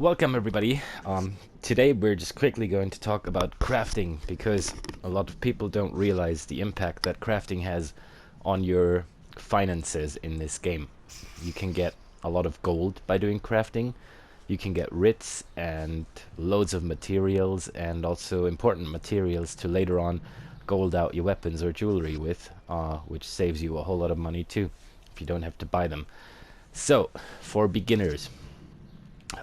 Welcome everybody. Today we're just quickly going to talk about crafting because a lot of people don't realize the impact that crafting has on your finances in this game. You can get a lot of gold by doing crafting. You can get writs and loads of materials and also important materials to later on gold out your weapons or jewelry with, which saves you a whole lot of money too if you don't have to buy them. So, for beginners,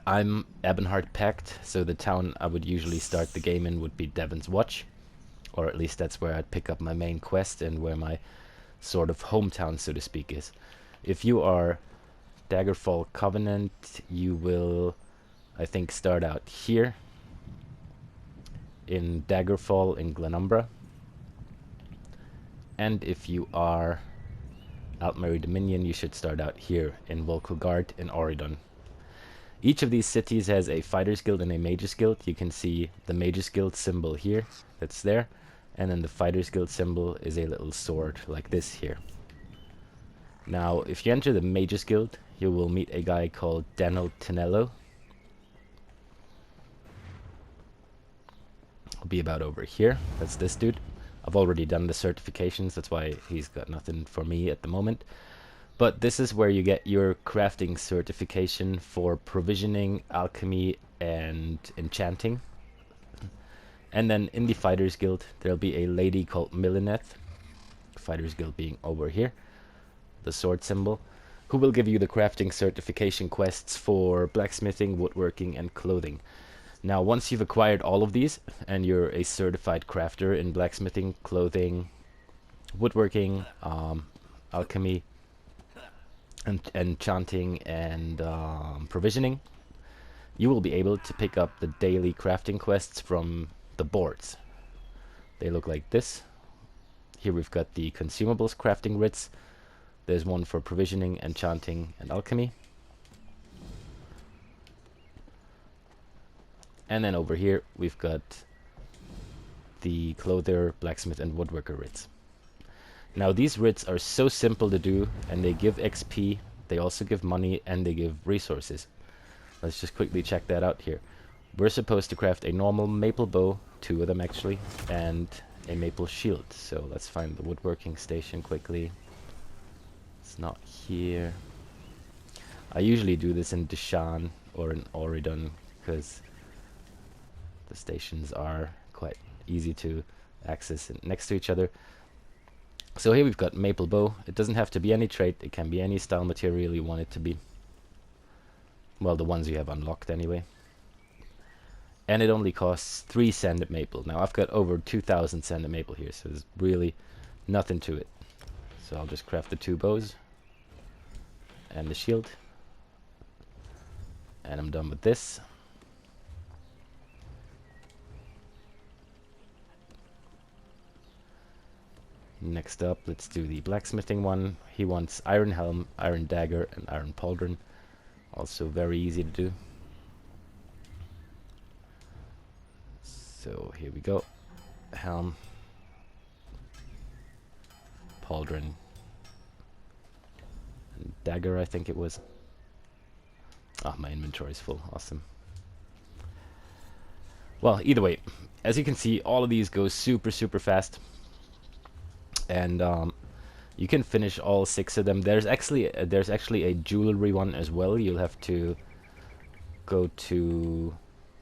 I'm Ebonheart Pact, so the town I would usually start the game in would be Devon's Watch, or at least that's where I'd pick up my main quest and where my sort of hometown, so to speak, is. If you are Daggerfall Covenant, you will, I think, start out here in Daggerfall in Glenumbra. And if you are Altmary Dominion, you should start out here in Volkogard in Oridon. Each of these cities has a Fighter's Guild and a Mage's Guild. You can see the Mage's Guild symbol here, that's there, and then the Fighter's Guild symbol is a little sword like this here. Now, if you enter the Mage's Guild, you will meet a guy called Daniel Tinello. He'll be about over here. That's this dude. I've already done the certifications, that's why he's got nothing for me at the moment. But this is where you get your crafting certification for provisioning, alchemy, and enchanting. And then in the Fighters Guild, there'll be a lady called Millineth, Fighters Guild being over here, the sword symbol, who will give you the crafting certification quests for blacksmithing, woodworking, and clothing. Now, once you've acquired all of these, and you're a certified crafter in blacksmithing, clothing, woodworking, alchemy, enchanting and provisioning, you will be able to pick up the daily crafting quests from the boards. They look like this. Here we've got the consumables crafting writs. There's one for provisioning, enchanting, and alchemy. And then over here we've got the clothier, blacksmith, and woodworker writs. Now these writs are so simple to do, and they give XP, they also give money, and they give resources. Let's just quickly check that out here. We're supposed to craft a normal maple bow, 2 of them actually, and a maple shield. So let's find the woodworking station quickly. It's not here. I usually do this in Deshan or in Oridon, because the stations are quite easy to access next to each other. So here we've got maple bow. It doesn't have to be any trait, it can be any style material you want it to be. Well, the ones you have unlocked anyway. And it only costs 3 sanded maple. Now I've got over 2,000 sanded maple here, so there's really nothing to it. So I'll just craft the 2 bows and the shield. And I'm done with this. Next up, let's do the blacksmithing one. He wants iron helm, iron dagger, and iron pauldron. Also very easy to do. So here we go. Helm, pauldron, and dagger, I think it was. Ah, my inventory is full. Awesome. Well, either way, as you can see, all of these go super fast. And you can finish all 6 of them. There's actually a jewelry one as well. You'll have to go to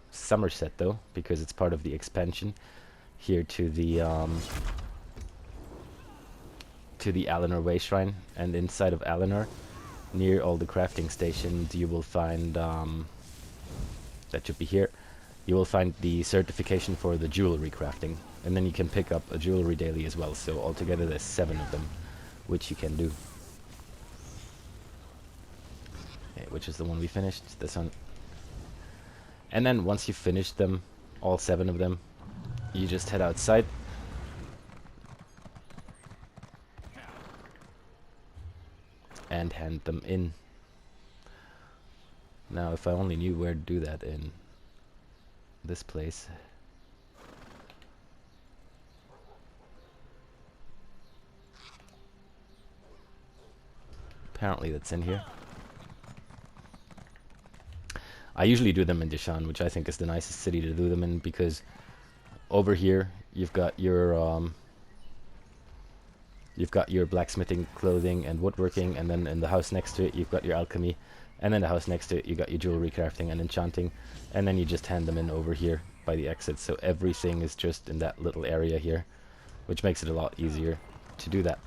Somerset though, because it's part of the expansion here to the Alinor Way Shrine. And inside of Alinor, near all the crafting stations, you will find that should be here. You will find the certification for the jewelry crafting, and then you can pick up a jewelry daily as well. So altogether there's 7 of them, which you can do. Okay, which is the one we finished? This one. And then once you've finished them, all 7 of them, you just head outside. And hand them in. Now if I only knew where to do that in this place. Apparently that's in here. I usually do them in Dishan, which I think is the nicest city to do them in, because over here you've got your blacksmithing, clothing, and woodworking, and then in the house next to it you've got your alchemy, and then the house next to it you got your jewelry crafting and enchanting, and then you just hand them in over here by the exit. So everything is just in that little area here, which makes it a lot easier to do that.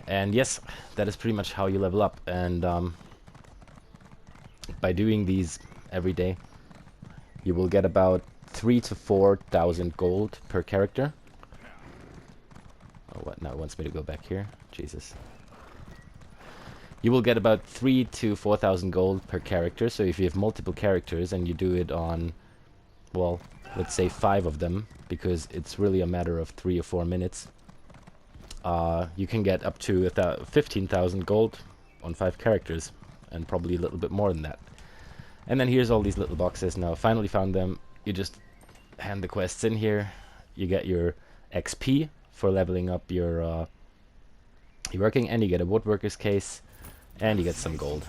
And yes, that is pretty much how you level up. And by doing these every day, you will get about 3,000 to 4,000 gold per character. Oh, what? Now it wants me to go back here. Jesus. You will get about 3,000 to 4,000 gold per character. So if you have multiple characters and you do it on, well, let's say 5 of them, because it's really a matter of 3 or 4 minutes, you can get up to 15,000 gold on 5 characters, and probably a little bit more than that. And then here's all these little boxes. Now, finally found them. You just hand the quests in here. You get your XP for leveling up your working, and you get a woodworker's case, and you get some gold.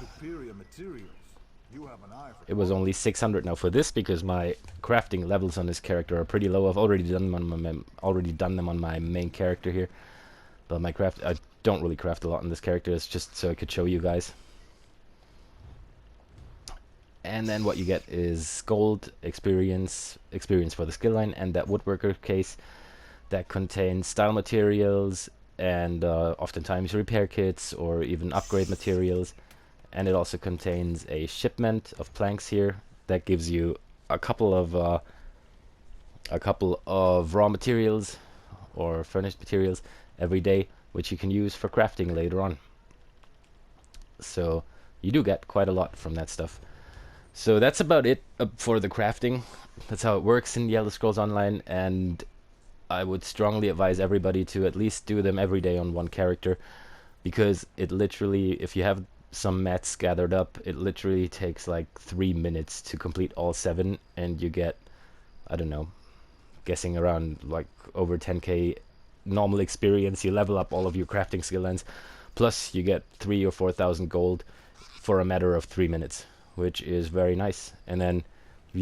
It was only 600 now for this, because my crafting levels on this character are pretty low. I've already done them on my main character here. But I don't really craft a lot on this character. It's just so I could show you guys. And then what you get is gold, experience for the skill line, and that woodworker case that contains style materials and oftentimes repair kits or even upgrade materials. And it also contains a shipment of planks here that gives you a couple of raw materials or furnished materials every day, which you can use for crafting later on. So you do get quite a lot from that stuff. So that's about it for the crafting. That's how it works in the Elder Scrolls Online, and I would strongly advise everybody to at least do them every day on one character, because it literally, if you have some mats gathered up, it literally takes like 3 minutes to complete all 7, and you get, I don't know, guessing around like over 10k normal experience. You level up all of your crafting skill lines, plus you get 3,000 or 4,000 gold for a matter of 3 minutes, which is very nice. And then if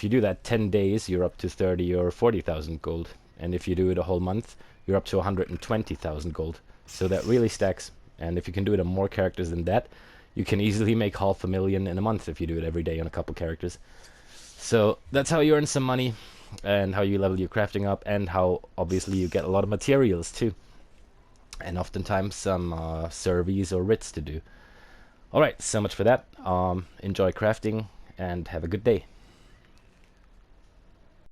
you do that 10 days, you're up to 30,000 or 40,000 gold, and if you do it a whole month, you're up to 120,000 gold. So that really stacks. And if you can do it on more characters than that, you can easily make 500,000 in a month if you do it every day on a couple characters. So that's how you earn some money, and how you level your crafting up, and how obviously you get a lot of materials too, and oftentimes some surveys or writs to do. Alright, so much for that. Enjoy crafting and have a good day.